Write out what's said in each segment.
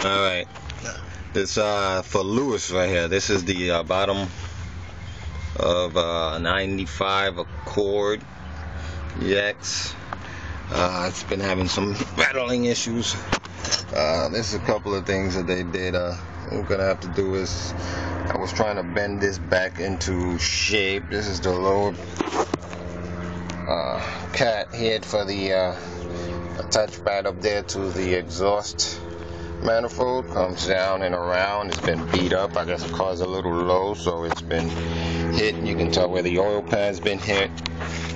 Alright, this for Lewis right here. This is the bottom of 95 Accord EX. It's been having some rattling issues. There's a couple of things that they did. What we're gonna have to do is, I was trying to bend this back into shape. This is the lower cat head for the attach pad up there to the exhaust manifold. Comes down and around. It's been beat up. I guess the car's a little low, so it's been hit. You can tell where the oil pan's been hit.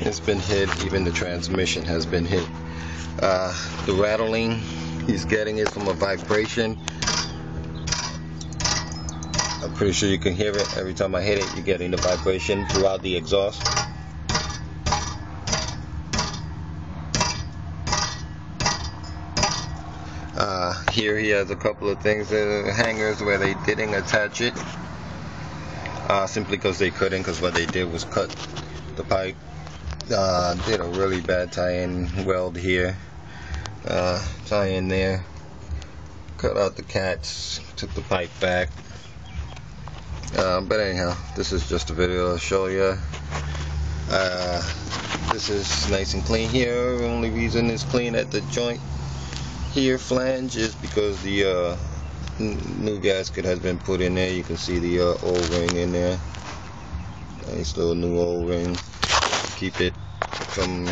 It's been hit. Even the transmission has been hit. The rattling he's getting is from a vibration. I'm pretty sure you can hear it every time I hit it. You're getting the vibration throughout the exhaust. Here he has a couple of things, hangers where they didn't attach it, simply because they couldn't, because what they did was cut the pipe. Did a really bad tie-in weld here, tie in there, cut out the cats, took the pipe back. But anyhow, this is just a video to show you. This is nice and clean here. The only reason it's clean at the joint here flange is because the new gasket has been put in there. You can see the O-ring in there. Nice little new O-ring. Keep it from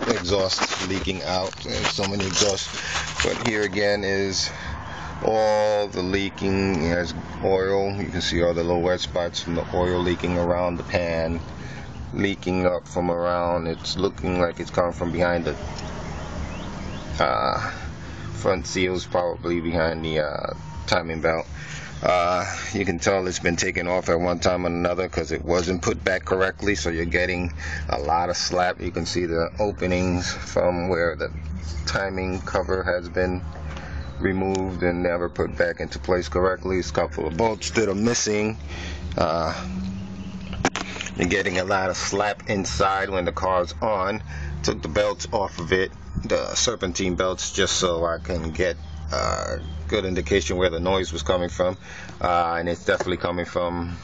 exhaust leaking out. There's so many exhausts. But here again is all the leaking. There's oil. You can see all the little wet spots from the oil leaking around the pan, leaking up from around. It's looking like it's coming from behind the front seals, probably behind the timing belt. You can tell it's been taken off at one time or another because it wasn't put back correctly, so you're getting a lot of slap. You can see the openings from where the timing cover has been removed and never put back into place correctly. It's a couple of bolts that are missing. You're getting a lot of slap inside when the car's on. Took the belts off of it, the serpentine belts, just so I can get good indication where the noise was coming from, and it's definitely coming from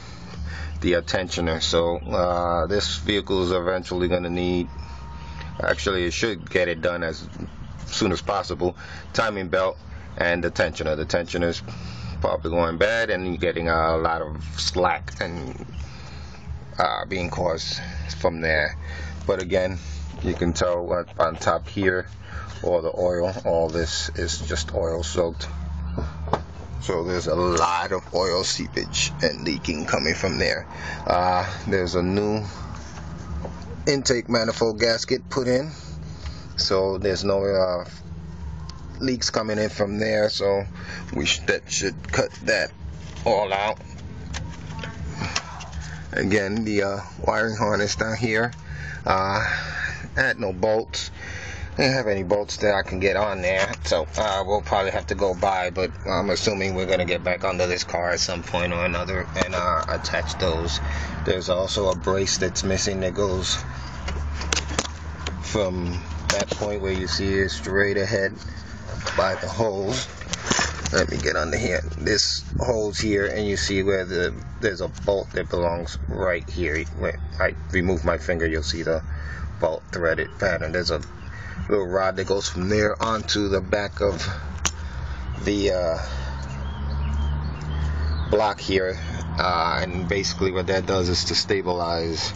the tensioner. So this vehicle is eventually going to need, actually it should get it done as soon as possible, timing belt and the tensioner. The tensioner's probably going bad, and you're getting a lot of slack and being caused from there. But again, you can tell on top here, all the oil, all this is just oil soaked. So there's a lot of oil seepage and leaking coming from there. There's a new intake manifold gasket put in, so there's no leaks coming in from there, so that should cut that all out. Again, the wiring harness down here, had no bolts. I didn't have any bolts that I can get on there, so we'll probably have to go buy, but I'm assuming we're going to get back under this car at some point or another and attach those. There's also a brace that's missing that goes from that point where you see it straight ahead by the hose. Let me get under here. This hose here, and you see where there's a bolt that belongs right here. When I remove my finger, you'll see the bolt threaded pattern. There's a little rod that goes from there onto the back of the block here, and basically what that does is to stabilize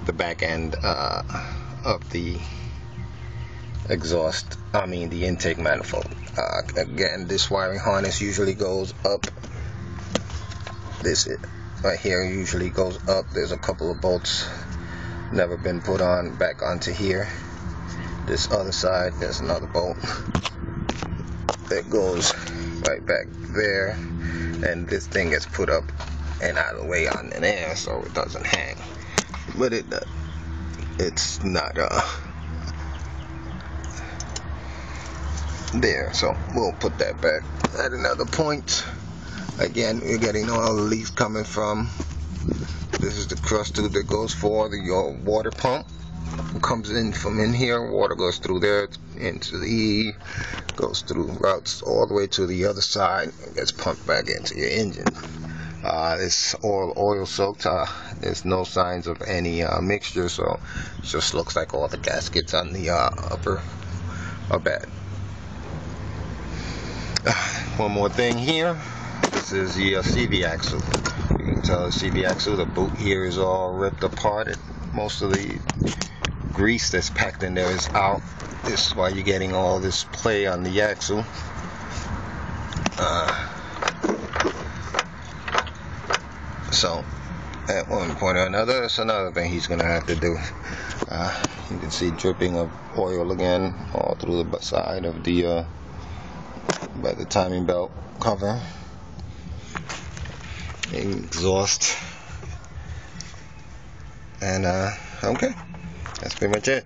the back end of the exhaust, the intake manifold. Again, this wiring harness usually goes up. This right here usually goes up. There's a couple of bolts never been put on back onto here. This other side, there's another bolt that goes right back there, and this thing gets put up and out of the way on there so it doesn't hang. But it's not there, so we'll put that back at another point. Again, we're getting all the leaks coming from, this is the cross tube that goes for the water pump. comes in from in here. Water goes through there into the goes through routes all the way to the other side and gets pumped back into your engine. It's all oil soaked. There's no signs of any mixture, so it just looks like all the gaskets on the upper are bad. One more thing here. This is the CV axle. You can tell the CV axle, the boot here is all ripped apart. Most of the grease that's packed in there is out. This is why you're getting all this play on the axle. So at one point or another, that's another thing he's gonna have to do. You can see dripping of oil again all through the side of the by the timing belt cover. Exhaust. And okay, that's pretty much it.